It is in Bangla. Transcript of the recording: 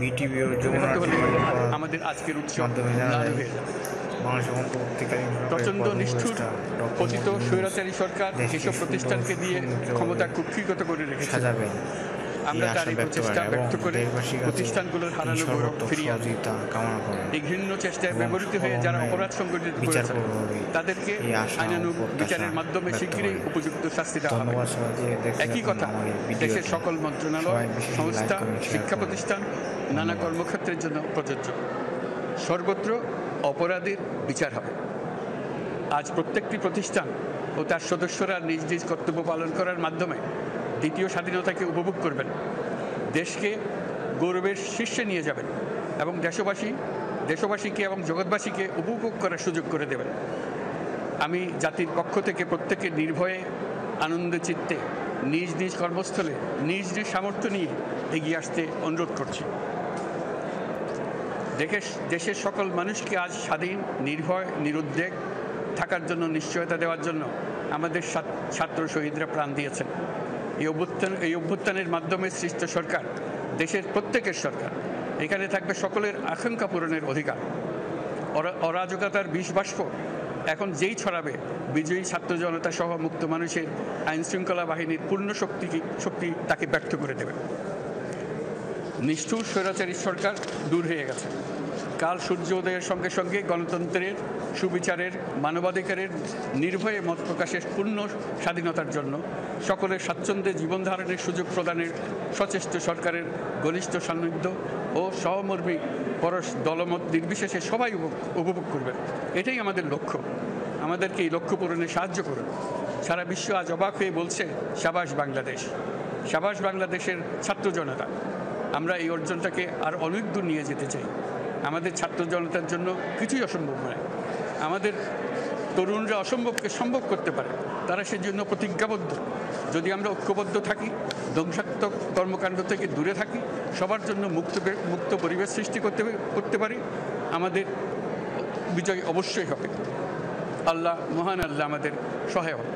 বিটিভিও যমুনা আমাদের আজকের উৎসব মাধ্যমে জানা ম্লান যায় হয়ে যাবে। বাংলাদেশের অন্তর্বর্তীকালীন প্রচণ্ড নিষ্ঠুর পতিত স্বৈরাচারী সরকার এসব প্রতিষ্ঠানকে দিয়ে ক্ষমতা কুক্ষিগত করে রেখেছে। সাজাবেন আমরা তার এই প্রচেষ্টা ব্যর্থ করে প্রতিষ্ঠানগুলোর হারানো গৌরব ফিরিয়ে কামনা করেন। এই ঘৃণ্য চেষ্টায় ব্যবহৃত হয়ে যারা অপরাধ সংগঠিত করেছে তাদেরকে আইনানুগ বিচারের মাধ্যমে শীঘ্রই উপযুক্ত শাস্তি দেওয়া হবে। একই কথা দেশের সকল মন্ত্রণালয়, সংস্থা, শিক্ষা প্রতিষ্ঠান, নানা কর্মক্ষেত্রের জন্য প্রযোজ্য। সর্বত্র অপরাধীর বিচার হবে। আজ প্রত্যেকটি প্রতিষ্ঠান ও তার সদস্যরা নিজ নিজ কর্তব্য পালন করার মাধ্যমে দ্বিতীয় স্বাধীনতাকে উপভোগ করবেন, দেশকে গৌরবের শীর্ষে নিয়ে যাবেন এবং দেশবাসীকে এবং জগৎবাসীকে উপভোগ করার সুযোগ করে দেবেন। আমি জাতির পক্ষ থেকে প্রত্যেকে নির্ভয়ে আনন্দ চিত্তে নিজ নিজ কর্মস্থলে নিজ নিজ সামর্থ্য নিয়ে এগিয়ে আসতে অনুরোধ করছি। দেশের সকল মানুষকে আজ স্বাধীন, নির্ভয়, নিরুদ্বেগ থাকার জন্য নিশ্চয়তা দেওয়ার জন্য আমাদের ছাত্র শহীদরা প্রাণ দিয়েছেন। এই অভ্যুত্থানের মাধ্যমে সৃষ্ট সরকার দেশের প্রত্যেকের সরকার। এখানে থাকবে সকলের আকাঙ্ক্ষা পূরণের অধিকার। অরাজকতার বিষবাষ্প এখন যেই ছড়াবে, বিজয়ী ছাত্র জনতা সহ মুক্ত মানুষের আইনশৃঙ্খলা বাহিনীর পূর্ণ শক্তি তাকে ব্যর্থ করে দেবে। নিষ্ঠুর স্বৈরাচারী সরকার দূর হয়ে গেছে। কাল সূর্য উদয়ের সঙ্গে সঙ্গে গণতন্ত্রের, সুবিচারের, মানবাধিকারের, নির্ভয়ে মত প্রকাশের পূর্ণ স্বাধীনতার জন্য সকলের স্বাচ্ছন্দ্যে জীবন ধারণের সুযোগ প্রদানের সচেষ্ট সরকারের ঘনিষ্ঠ সান্নিধ্য ও সহমর্মী পরশ দলমত নির্বিশেষে সবাই উপভোগ করবেন। এটাই আমাদের লক্ষ্য। আমাদেরকে এই লক্ষ্য পূরণে সাহায্য করুন। সারা বিশ্ব আজ অবাক হয়ে বলছে, সাবাস বাংলাদেশ, সাবাস বাংলাদেশের ছাত্র জনতা। আমরা এই অর্জনটাকে আর অনেক দূর নিয়ে যেতে চাই। আমাদের ছাত্র জনতার জন্য কিছুই অসম্ভব নয়। আমাদের তরুণরা অসম্ভবকে সম্ভব করতে পারে, তারা সেজন্য প্রতিজ্ঞাবদ্ধ। যদি আমরা ঐক্যবদ্ধ থাকি, ধ্বংসাত্মক কর্মকাণ্ড থেকে দূরে থাকি, সবার জন্য মুক্ত পরিবেশ সৃষ্টি করতে পারি, আমাদের বিজয় অবশ্যই হবে। আল্লাহ, মহান আল্লাহ আমাদের সহায় হবে।